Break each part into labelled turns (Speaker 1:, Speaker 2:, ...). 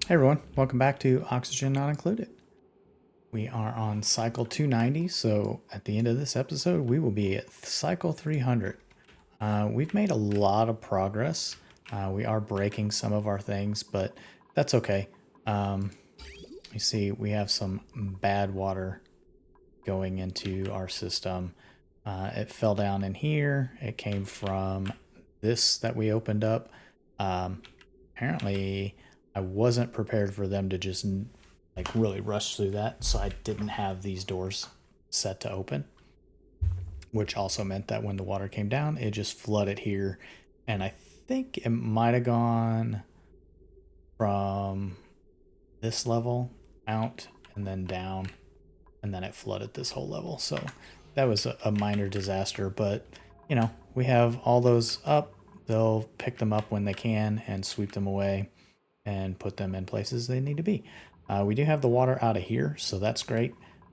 Speaker 1: Hey everyone, welcome back to Oxygen Not Included. We are on cycle 290, so at the end of this episode, we will be at cycle 300. We've made a lot of progress. We are breaking some of our things, but that's okay. You see, we have some bad water going into our system. It fell down in here. It came from this that we opened up. Apparently, I wasn't prepared for them to just like really rush through that, so I didn't have these doors set to open, which also meant that when the water came down, it just flooded here, and I think it might have gone from this level out and then down, and then it flooded this whole level. So that was a minor disaster, but you know, we have all those up. They'll pick them up when they can and sweep them away and put them in places they need to be. We do have the water out of here, so that's great.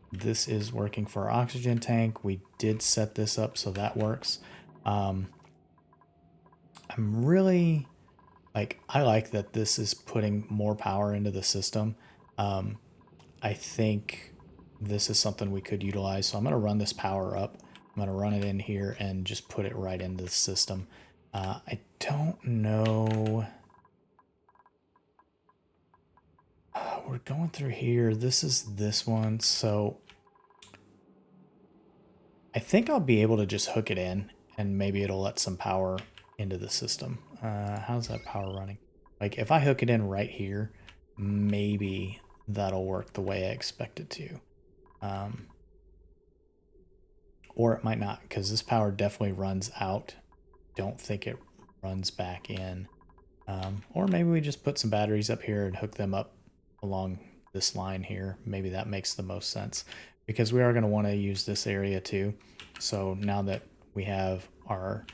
Speaker 1: This is working for our oxygen tank. We did set this up so that works. I'm really I like that this is putting more power into the system. I think this is something we could utilize. So I'm going to run this power up. I'm going to run it in here and just put it right into the system. I don't know. We're going through here. This is this one. So I think I'll be able to just hook it in and maybe it'll let some power into the system. How's that power running? Like if I hook it in right here, maybe that'll work the way I expect it to. Or it might not, because this power definitely runs out. Don't think it runs back in. Or maybe we just put some batteries up here and hook them up along this line here. Maybe that makes the most sense, because we are going to want to use this area too. So now that we have our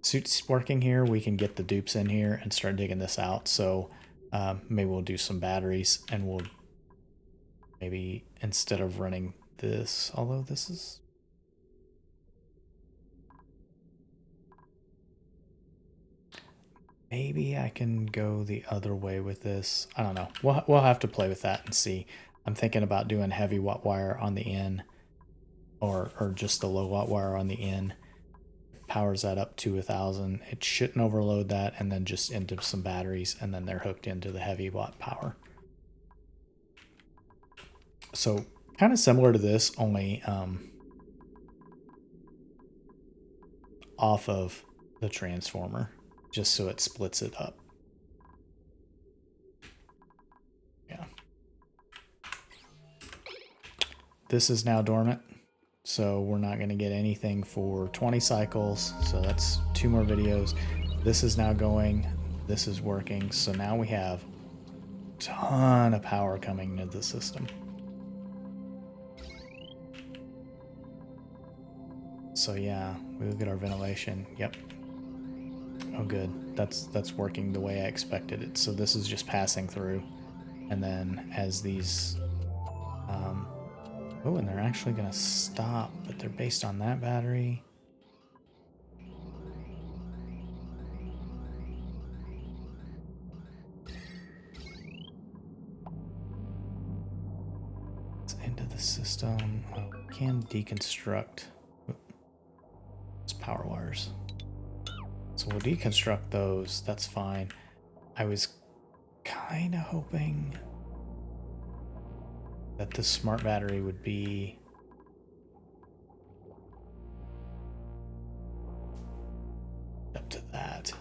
Speaker 1: suits working here, we can get the dupes in here and start digging this out. So maybe we'll do some batteries, and we'll maybe, instead of running this, although this is, maybe I can go the other way with this. I don't know. We'll have to play with that and see. I'm thinking about doing heavy watt wire on the in, or just the low watt wire on the in. Powers that up to 1,000. It shouldn't overload that, and then just into some batteries, and then they're hooked into the heavy watt power. So kind of similar to this, only off of the transformer, just so it splits it up. Yeah. This is now dormant, so we're not going to get anything for 20 cycles, so that's 2 more videos. This is now going, this is working, so now we have a ton of power coming into the system. So yeah, we'll get our ventilation. Yep. Oh good. That's working the way I expected it. So this is just passing through. And then as these oh, and they're actually gonna stop, but they're based on that battery. It's into the system. Oh, we can deconstruct. It's power wires. So we'll deconstruct those. That's fine. I was kind of hoping that the smart battery would be up to that.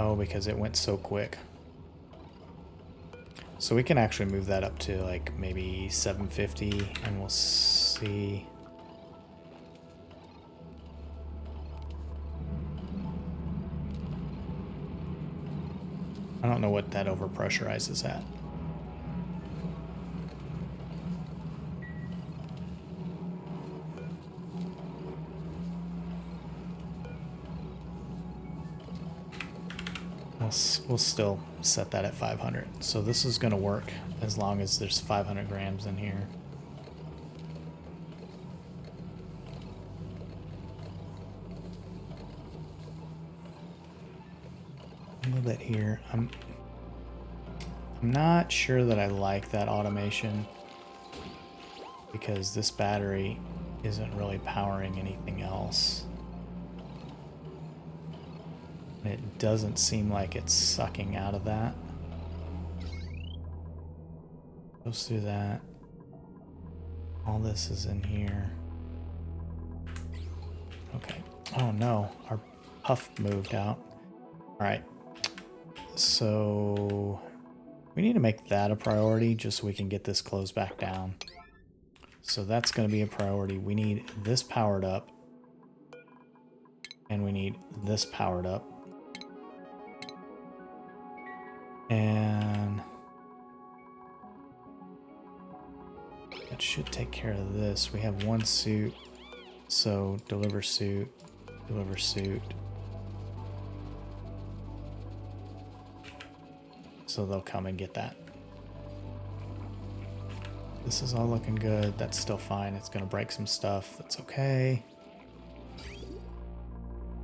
Speaker 1: Oh, because it went so quick. So we can actually move that up to like maybe 750, and we'll see. I don't know what that overpressurizes at. We'll still set that at 500. So this is going to work as long as there's 500 grams in here. little bit here. I'm not sure that I like that automation because this battery isn't really powering anything else. It doesn't seem like it's sucking out of that. Goes through that. All this is in here. Okay. Oh no, our puff moved out. All right. So we need to make that a priority just so we can get this closed back down. So that's going to be a priority. We need this powered up. And we need this powered up. And that should take care of this. We have one suit. So deliver suit, deliver suit. So they'll come and get that. This is all looking good. That's still fine. It's going to break some stuff. That's okay.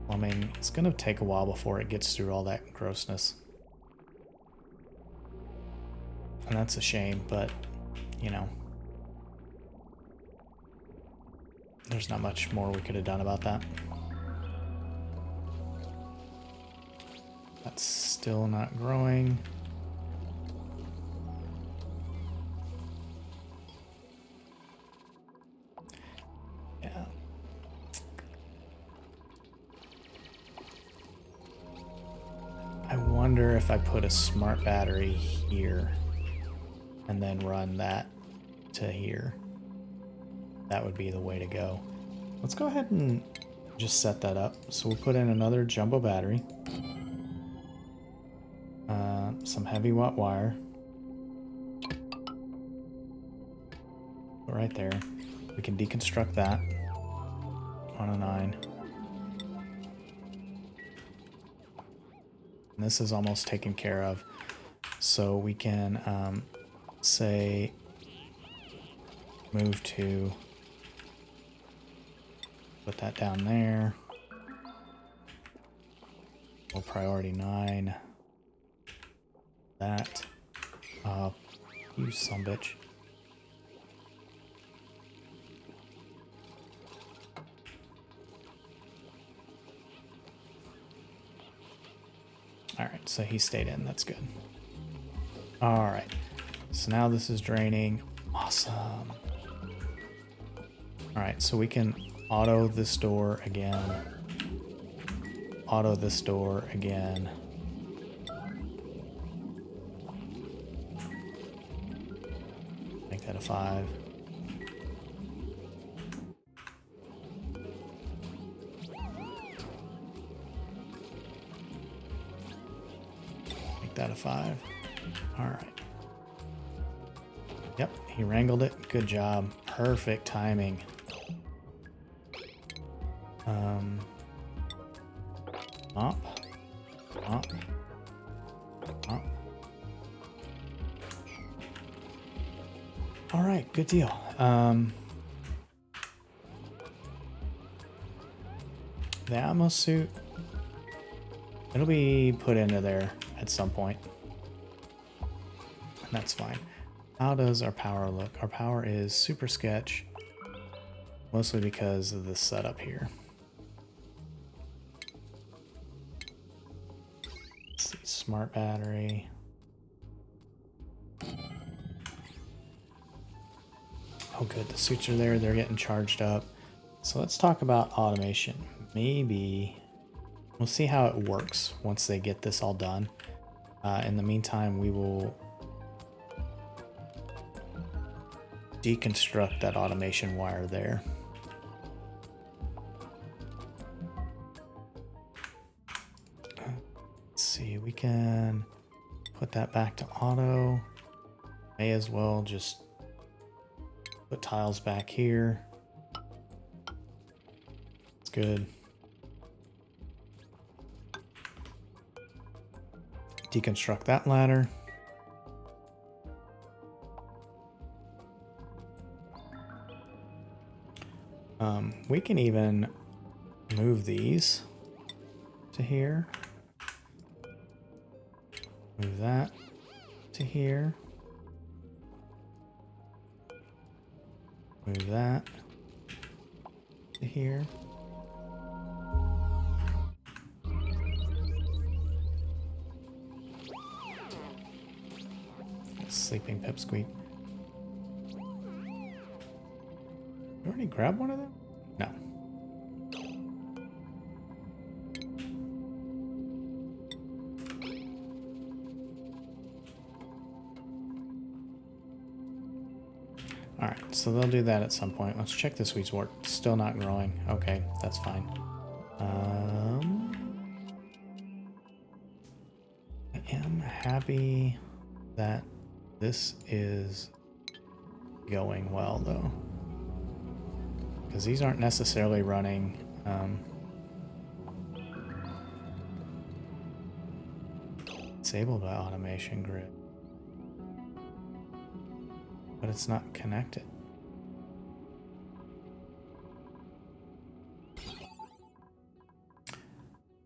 Speaker 1: Plumbing. It's going to take a while before it gets through all that grossness. And that's a shame, but, you know, there's not much more we could have done about that. That's still not growing. Yeah. I wonder if I put a smart battery here and then run that to here. That would be the way to go. Let's go ahead and just set that up. So we'll put in another jumbo battery. Some heavy watt wire. Right there. We can deconstruct that on a 9. And this is almost taken care of. So we can say move to put that down there. We'll priority 9. That. You son bitch. Alright, so he stayed in. That's good. Alright. So now this is draining. Awesome. Alright, so we can auto this door again. Auto this door again. Make that a 5. Make that a 5. Alright. Yep, he wrangled it. Good job. Perfect timing. Mop. Mop. Mop. Alright, good deal. The Atmos suit, it'll be put into there at some point. And that's fine. How does our power look? Our power is super sketch, mostly because of this setup here. Let's see, smart battery. Oh good, the suits are there, they're getting charged up. So let's talk about automation. Maybe we'll see how it works once they get this all done. In the meantime, we will deconstruct that automation wire there. Let's see, we can put that back to auto. May as well just put tiles back here. It's good. Deconstruct that ladder. We can even move these to here. Move that to here. Move that to here. Sleeping pipsqueak. You already grabbed one of them? No. Alright, so they'll do that at some point. Let's check this week's work. Still not growing. Okay, that's fine. I am happy that this is going well, though. Because these aren't necessarily running... disabled by automation grid. But it's not connected.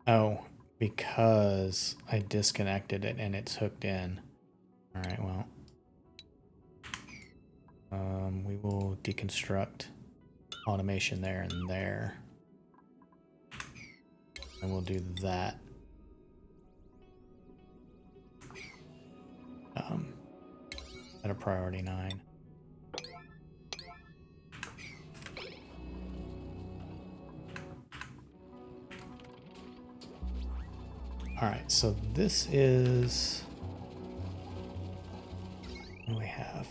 Speaker 1: Oh, because I disconnected it and it's hooked in. Alright, well. We will deconstruct automation there and there. And we'll do that. At a priority 9. Alright, so this is... what do we have?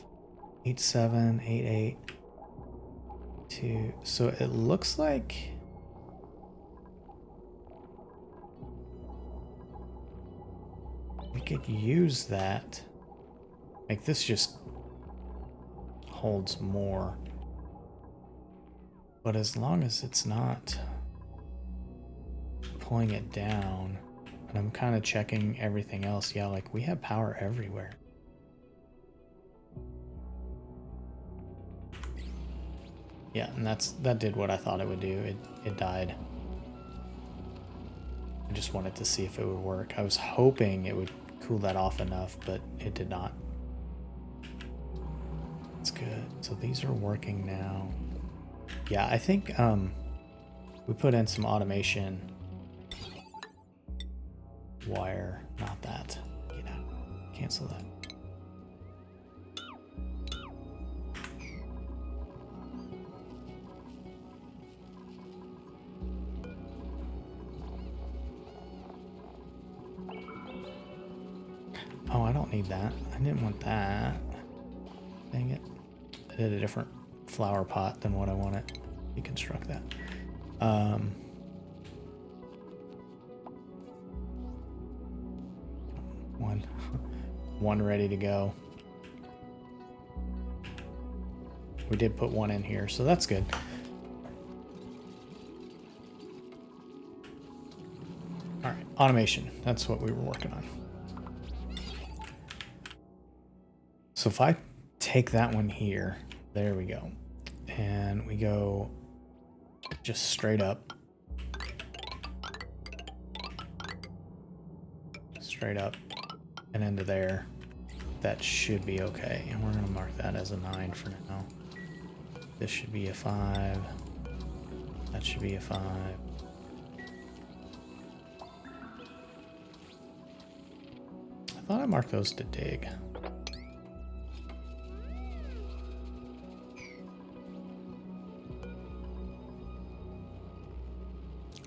Speaker 1: 8, 7, 8, 8, 2. So it looks like... we could use that. Like this just holds more. But as long as it's not pulling it down, and I'm kind of checking everything else. Yeah, like we have power everywhere. Yeah, and that did what I thought it would do. It died. I just wanted to see if it would work. I was hoping it would cool that off enough, but it did not. That's good. So these are working now. Yeah, I think we put in some automation wire, not that. Get out. Cancel that. Oh, I don't need that. I didn't want that. Dang it. I did a different flower pot than what I wanted. Deconstruct that. One ready to go. We did put one in here, so that's good. All right, automation. That's what we were working on. So if I take that one here, there we go. And we go just straight up. Straight up and into there. That should be okay. And we're gonna mark that as a 9 for now. This should be a 5. That should be a 5. I thought I marked those to dig.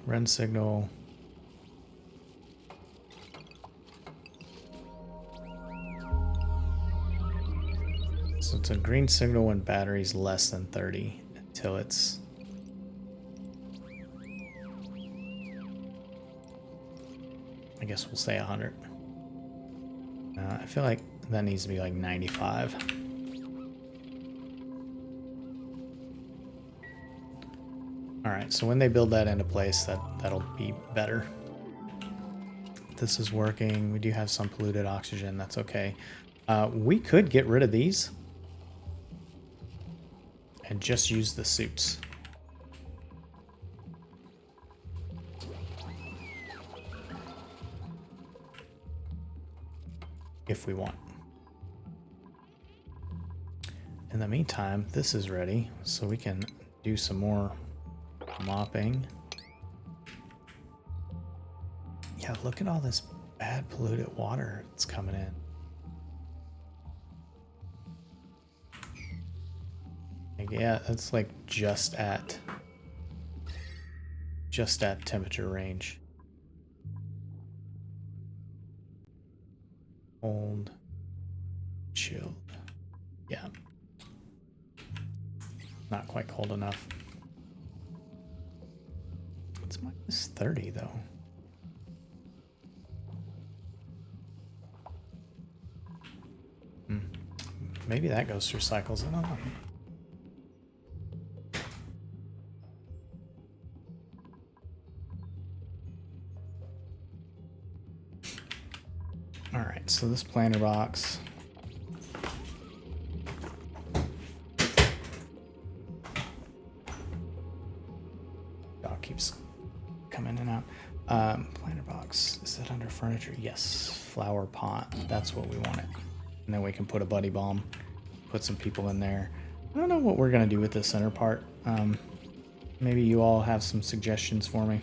Speaker 1: Run signal. So it's a green signal when battery's less than 30 until it's... I guess we'll say 100. I feel like that needs to be like 95. Alright, so when they build that into place, that'll be better. This is working. We do have some polluted oxygen. That's okay. We could get rid of these and just use the suits. if we want. In the meantime, this is ready, so we can do some more mopping. Yeah, look at all this bad polluted water that's coming in. Like, yeah, that's like just at temperature range. Cold, chilled. Yeah. Not quite cold enough. It's -30 though. Maybe that goes through cycles. I don't know. All right, so this planter box. Dog keeps coming in and out. Planter box. Is that under furniture? Yes. Flower pot. That's what we wanted. And then we can put a buddy bomb. Put some people in there. I don't know what we're gonna do with the center part. Maybe you all have some suggestions for me.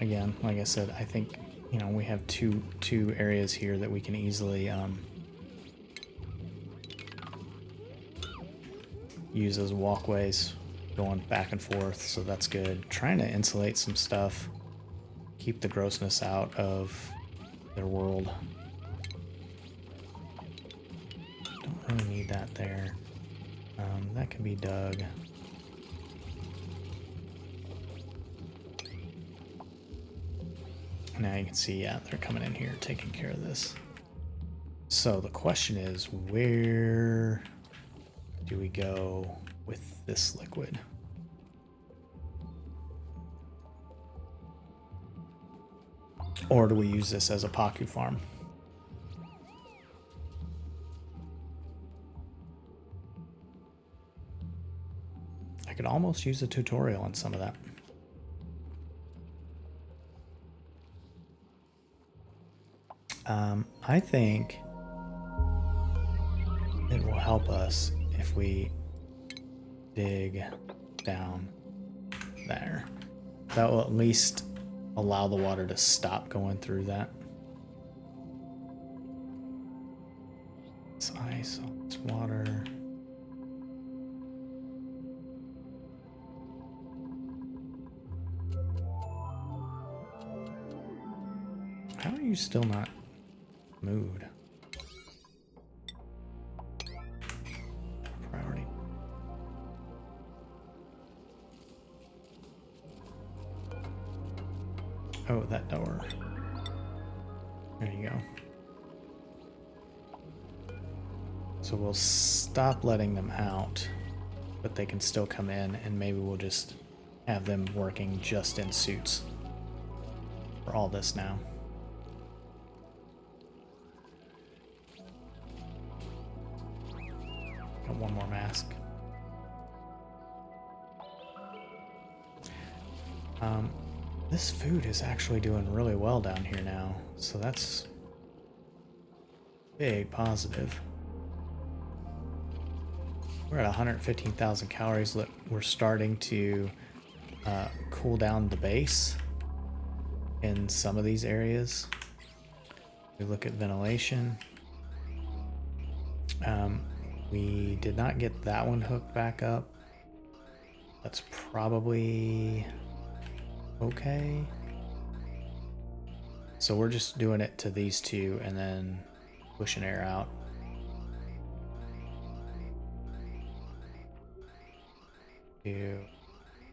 Speaker 1: Again, like I said, I think, you know, we have two areas here that we can easily use as walkways going back and forth, so that's good. Trying to insulate some stuff, keep the grossness out of their world. Don't really need that there. That can be dug. Now you can see, yeah, they're coming in here taking care of this. So the question is, where do we go with this liquid? Or do we use this as a Paku farm? I could almost use a tutorial on some of that. I think it will help us if we dig down there. That will at least allow the water to stop going through that. It's ice, all this water. How are you still not moved? Priority. Oh, that door. There you go. So we'll stop letting them out, but they can still come in, and maybe we'll just have them working just in suits for all this now. Got one more mask. This food is actually doing really well down here now, so that's big positive. We're at 115,000 calories. Look, we're starting to cool down the base in some of these areas. We look at ventilation. We did not get that one hooked back up. That's probably okay. So we're just doing it to these two and then pushing air out.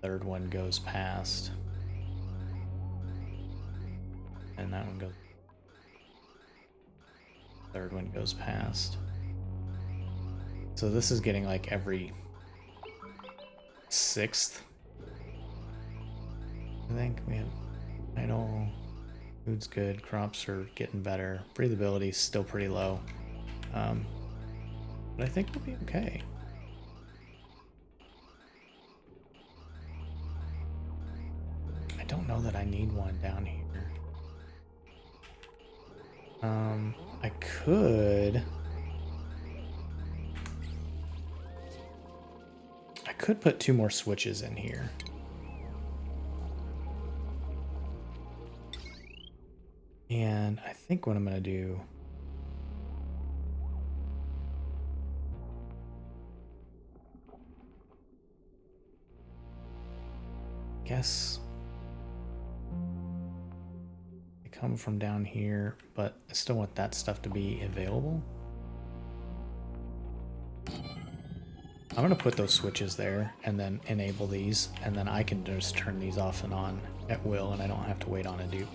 Speaker 1: Third one goes past. And that one goes. Third one goes past. So this is getting like every 6th. I think we have idle. Food's good. Crops are getting better. Breathability is still pretty low. But I think we'll be okay. don't know that I need one down here. I could put 2 more switches in here. And I think what I'm going to do, guess they come from down here, but I still want that stuff to be available. I'm going to put those switches there and then enable these, and then I can just turn these off and on at will, and I don't have to wait on a dupe.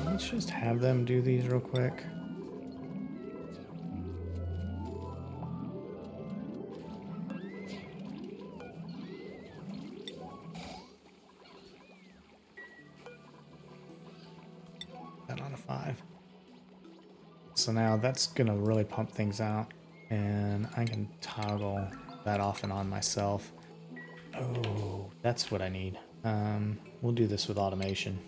Speaker 1: Let's just have them do these real quick. That on a 5. So now that's gonna really pump things out, and I can toggle that off and on myself. Oh, that's what I need. We'll do this with automation.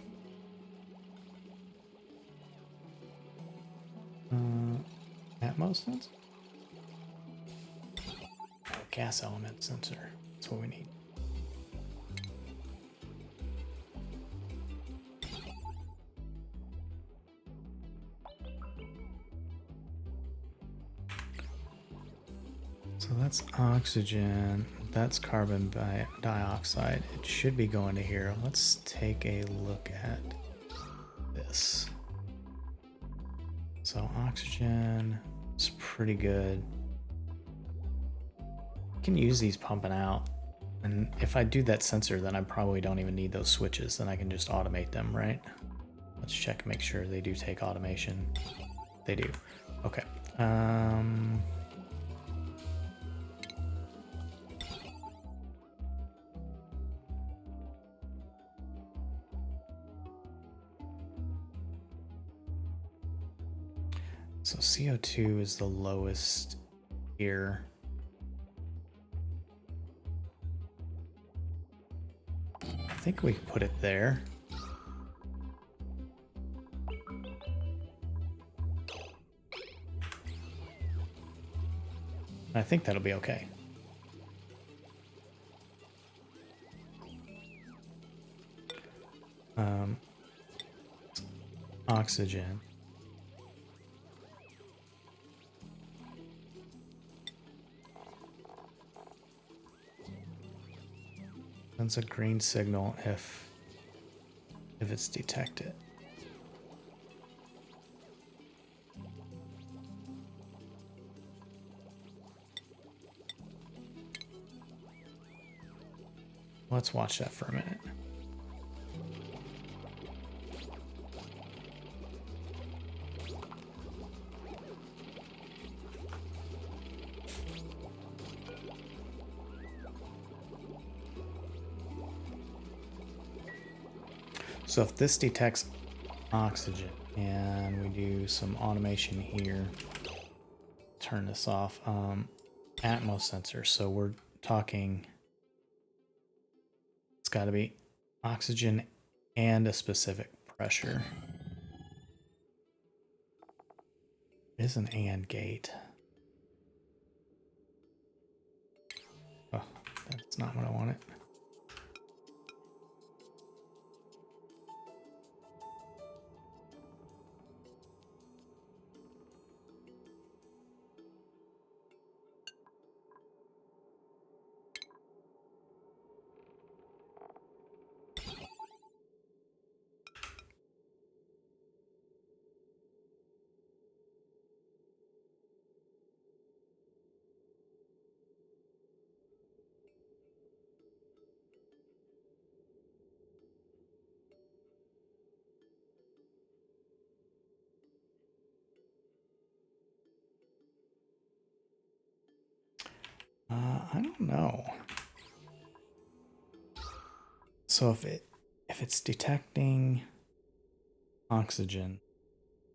Speaker 1: Atmos sensor? Oh, gas element sensor. That's what we need. So that's oxygen. That's carbon dioxide. It should be going to here. Let's take a look at this. So oxygen is pretty good. I can use these pumping out. And if I do that sensor, then I probably don't even need those switches. Then I can just automate them, right? Let's check, make sure they do take automation. They do. Okay. So CO2 is the lowest here. I think we can put it there. I think that'll be okay. Oxygen. Sends a green signal if it's detected. Let's watch that for a minute. So if this detects oxygen and we do some automation here, turn this off. Atmos sensor. So we're talking, it's got to be oxygen and a specific pressure. It is an AND gate. Oh, that's not what I wanted. I don't know. So if it's detecting oxygen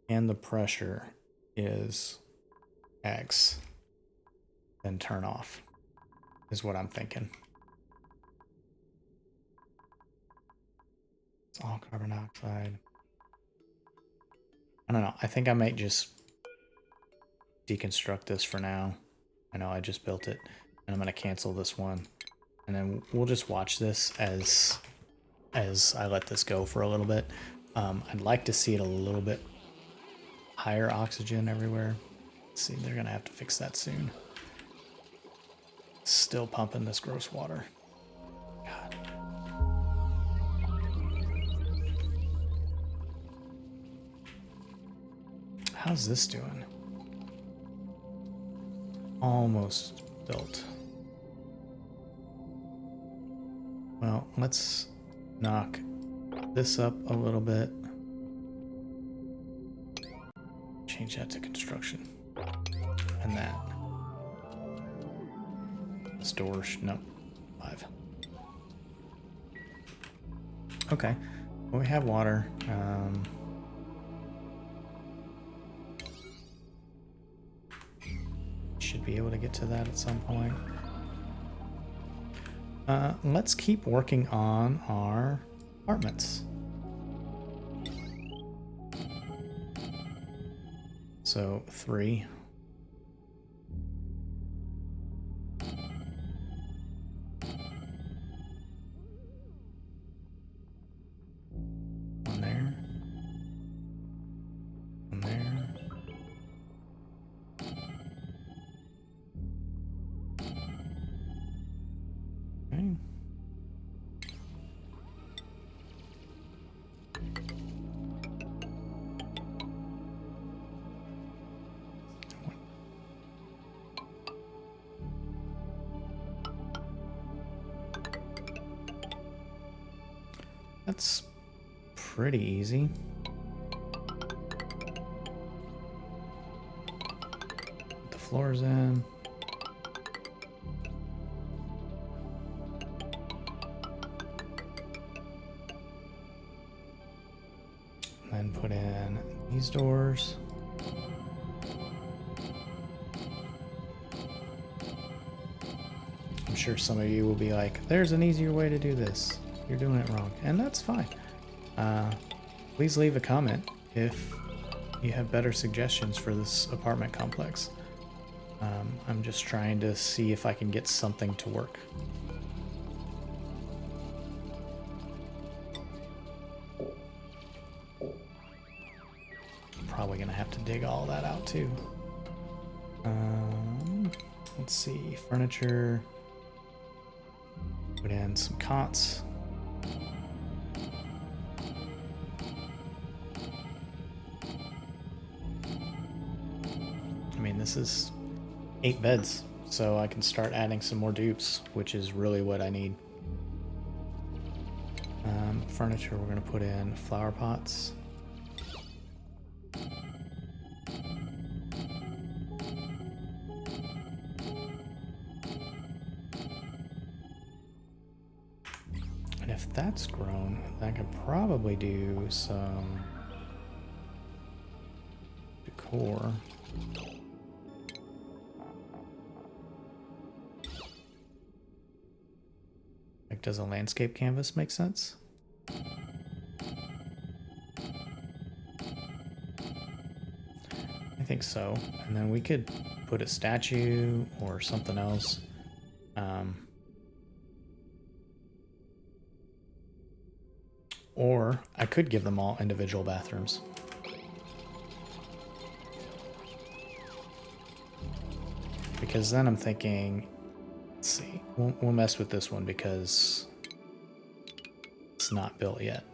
Speaker 1: and the pressure is X, then turn off, is what I'm thinking. It's all carbon dioxide. I don't know. I think I might just deconstruct this for now. I know I just built it, and I'm going to cancel this one. And then we'll just watch this as I let this go for a little bit. I'd like to see it a little bit higher oxygen everywhere. Let's see, they're going to have to fix that soon. Still pumping this gross water. God. How's this doing? Almost built. Well, let's knock this up a little bit. Change that to construction. And that. Storage. No. 5. Okay. Well, we have water. Should be able to get to that at some point. Let's keep working on our apartments. So 3. One there. One there. Okay. That's pretty easy. Put the floors in. And then put in these doors. I'm sure some of you will be like, there's an easier way to do this. You're doing it wrong. And that's fine. Please leave a comment if you have better suggestions for this apartment complex. I'm just trying to see if I can get something to work. Probably gonna have to dig all that out too. Let's see, furniture. Put in some cots. I mean, this is 8 beds, so I can start adding some more dupes, which is really what I need. Furniture, we're going to put in flower pots. And if that's grown, I could probably do some decor. Like, does a landscape canvas make sense? I think so. And then we could put a statue or something else. Or I could give them all individual bathrooms. Because then I'm thinking, let's see, we'll mess with this one because it's not built yet.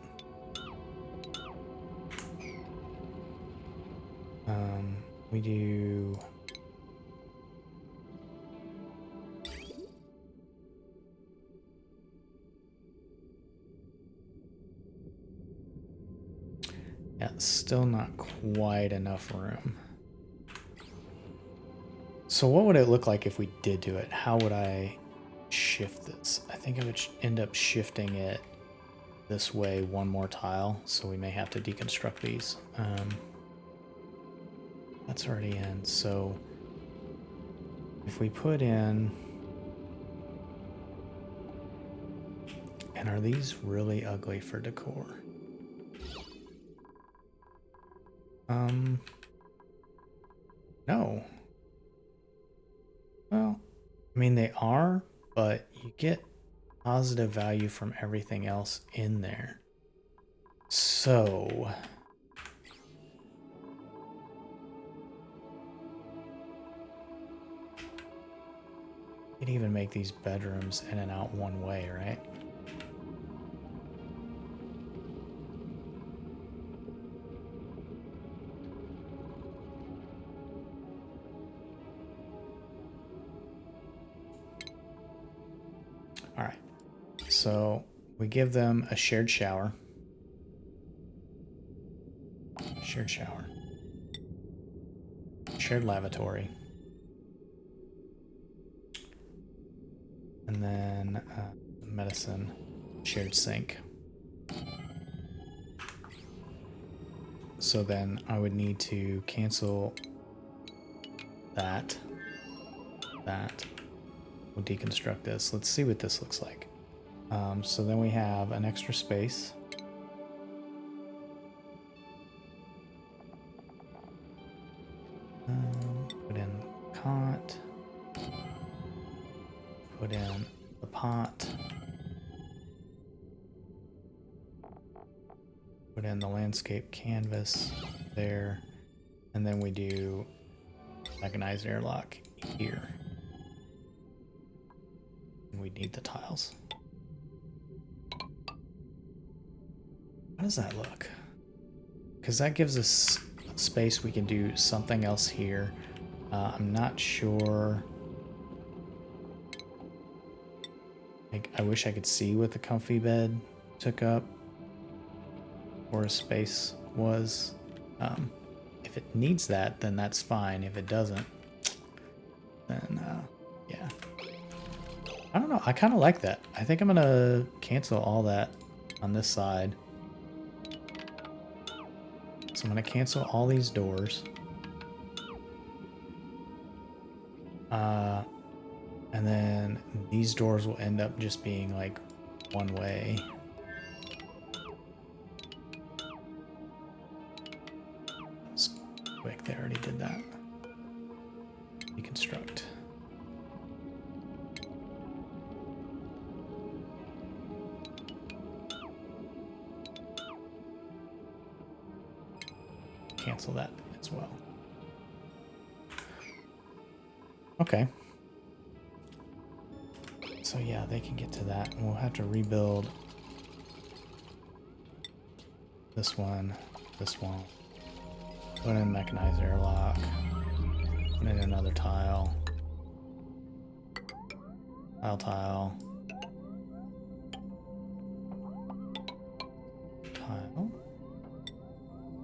Speaker 1: We do... Yeah, still not quite enough room. So what would it look like if we did do it? How would I shift this? I think I would end up shifting it this way one more tile, so we may have to deconstruct these. That's already in, so if we put in... And are these really ugly for decor? No. Well, I mean, they are, but you get positive value from everything else in there. So... you can even make these bedrooms in and out one way, right? All right, so we give them a shared shower. Shared shower. Shared lavatory. And then medicine. Shared sink. So then I would need to cancel that. We'll deconstruct this. Let's see what this looks like. So then we have an extra space. Put in cot. Put in the pot. Put in the landscape canvas there. And then we do mechanized airlock here. And we need the tiles. How does that look? Because that gives us space we can do something else here. I'm not sure. I wish I could see what the comfy bed took up or a space was. If it needs that, then that's fine. If it doesn't, then yeah. I don't know. I kind of like that. I think I'm gonna cancel all that on this side. So I'm gonna cancel all these doors. And then these doors will end up just being like one way. That's quick, they already did that. Deconstruct. Cancel that as well. Okay. So yeah, they can get to that. We'll have to rebuild this one, this one. Put in mechanized airlock. Put in another tile. Tile. Tile.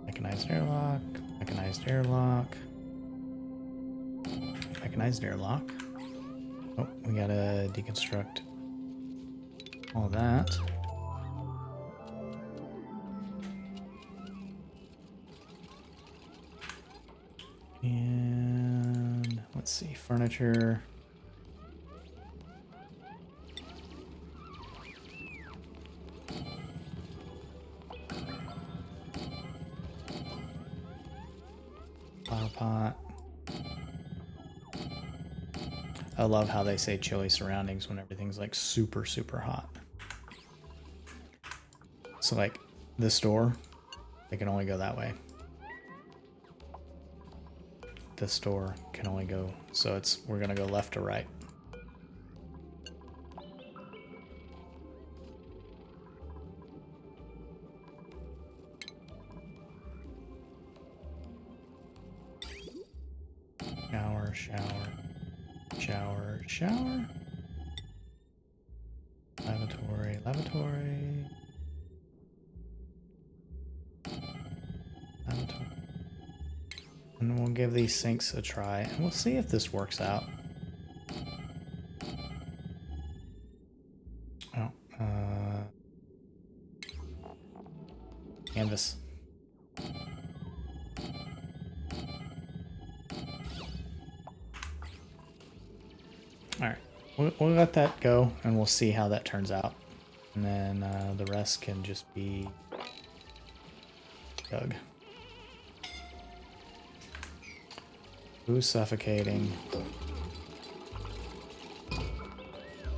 Speaker 1: Mechanized airlock. Mechanized airlock. Mechanized airlock. Oh, we gotta deconstruct all that. And let's see, furniture. Flower pot. I love how they say chilly surroundings when everything's like super, super hot. So like this door, they can only go that way. This door can only go, so we're gonna go left to right. Shower, shower, shower, shower. Lavatory, lavatory. Lavatory. And we'll give these sinks a try, and we'll see if this works out. Oh, canvas. Alright, we'll let that go, and we'll see how that turns out. And then the rest can just be dug. Who's suffocating?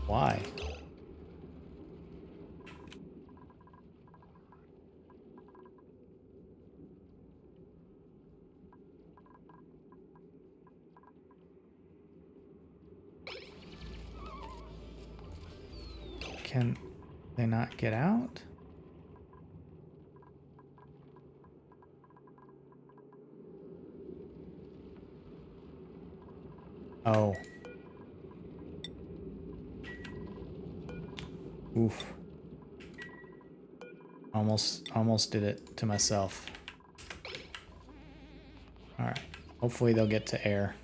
Speaker 1: Why? Can they not get out? Oh. Oof. Almost did it to myself. Alright. Hopefully they'll get to air.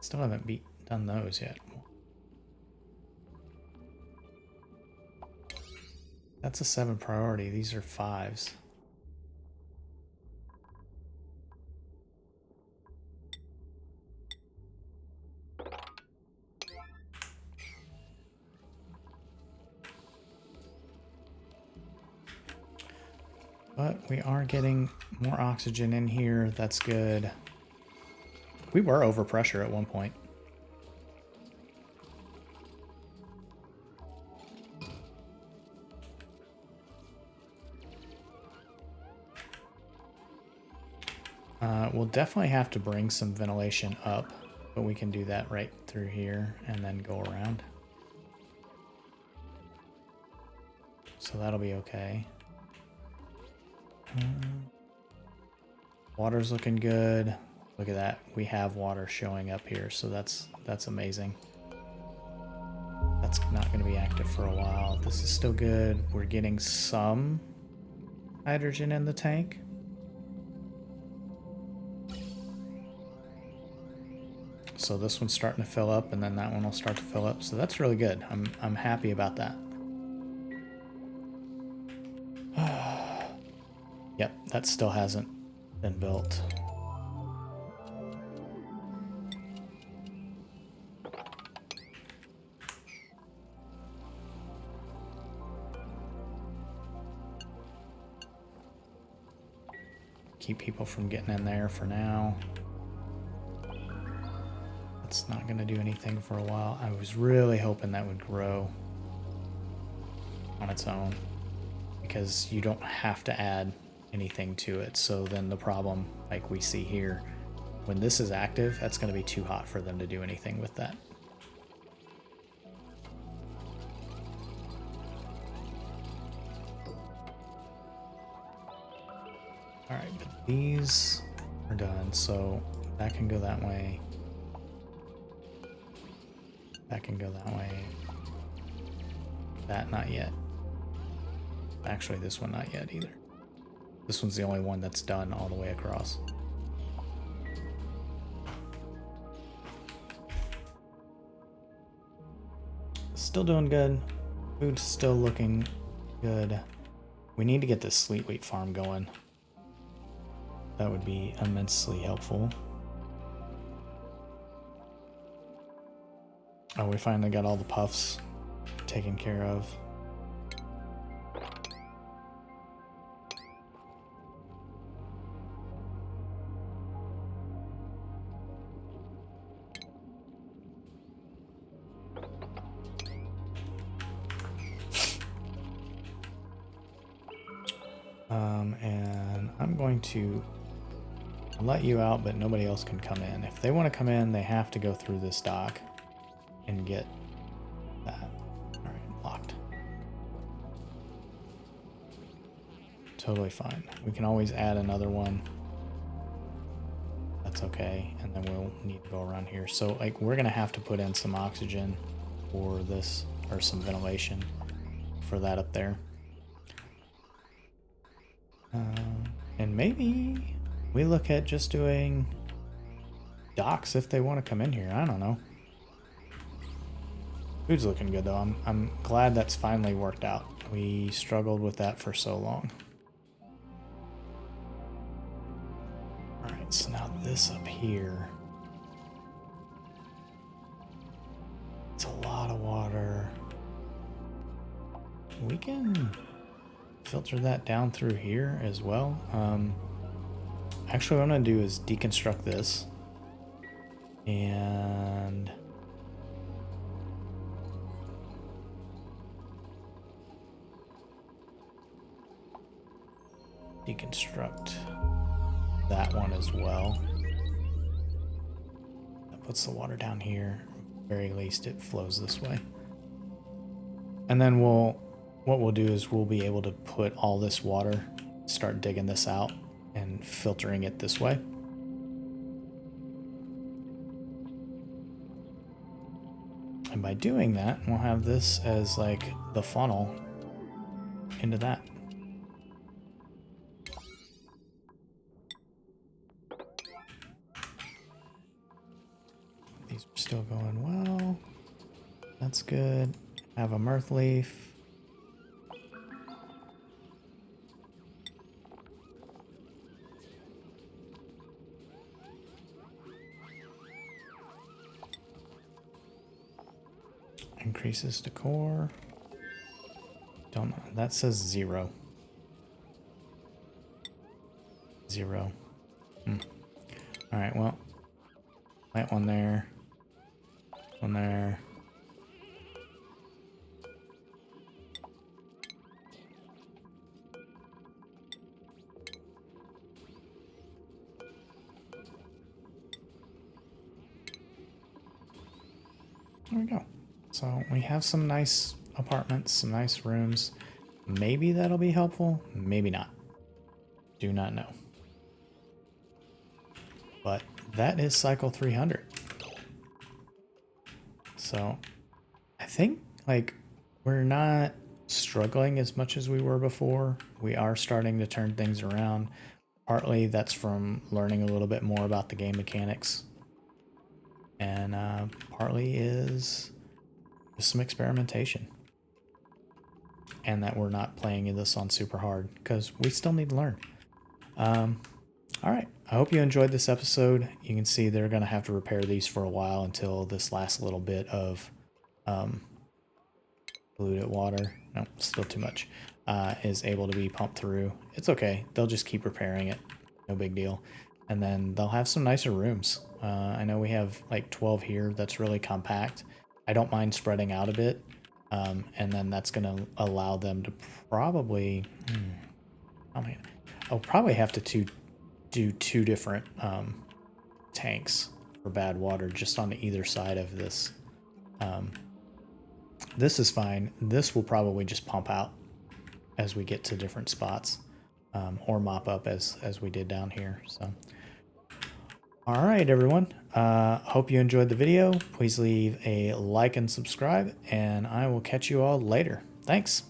Speaker 1: Still haven't done those yet. That's a 7 priority. These are 5s. But we are getting more oxygen in here. That's good. We were over pressure at one point. We'll definitely have to bring some ventilation up, but we can do that right through here and then go around. So that'll be okay. Water's looking good. Look at that. We have water showing up here, so that's amazing. That's not going to be active for a while. This is still good. We're getting some hydrogen in the tank. So this one's starting to fill up, and then that one will start to fill up. So that's really good. I'm happy about that. Yep, that still hasn't been built. Keep people from getting in there for now. It's not going to do anything for a while. I was really hoping that would grow on its own, because you don't have to add anything to it. So then the problem, like we see here, when this is active, that's going to be too hot for them to do anything with that. All right, but these are done, so that can go that way. That can go that way. That not yet. Actually, this one not yet either. This one's the only one that's done all the way across. Still doing good. Food's still looking good. We need to get this sweet wheat farm going. That would be immensely helpful. Oh, we finally got all the puffs taken care of. And I'm going to let you out, but nobody else can come in. If they want to come in, they have to go through this dock and get that. All right, locked. Totally fine. We can always add another one. That's okay. And then we'll need to go around here. So like we're gonna have to put in some oxygen for this, or some ventilation for that up there. And maybe we look at just doing docks if they want to come in here. I don't know. Food's looking good though. I'm glad that's finally worked out. We struggled with that for so long. Alright, so now this up here. It's a lot of water. We can filter that down through here as well. Actually, what I'm going to do is deconstruct this. And deconstruct that one as well. That puts the water down here. At the very least, it flows this way. And then what we'll do is we'll be able to put all this water, start digging this out and filtering it this way. And by doing that, we'll have this as like the funnel into that. These are still going well. That's good. Have a mirth leaf. Increases decor. Don't know. That says 0. 0. Alright, well. Plant one there. One there. There we go. So we have some nice apartments, some nice rooms. Maybe that'll be helpful, maybe not. Do not know. But that is cycle 300. So I think like we're not struggling as much as we were before. We are starting to turn things around. Partly that's from learning a little bit more about the game mechanics. And partly is just some experimentation. And that we're not playing this on super hard because we still need to learn. All right, I hope you enjoyed this episode. You can see they're going to have to repair these for a while until this last little bit of polluted water, no, still too much, is able to be pumped through. It's okay. They'll just keep repairing it. No big deal. And then they'll have some nicer rooms. I know we have like 12 here. That's really compact. I don't mind spreading out a bit. And then that's going to allow them to probably... I'll probably have to do 2 different tanks for bad water just on either side of this. This is fine. This will probably just pump out as we get to different spots, or mop up as we did down here. So, all right, everyone. Hope you enjoyed the video. Please leave a like and subscribe, and I will catch you all later. Thanks.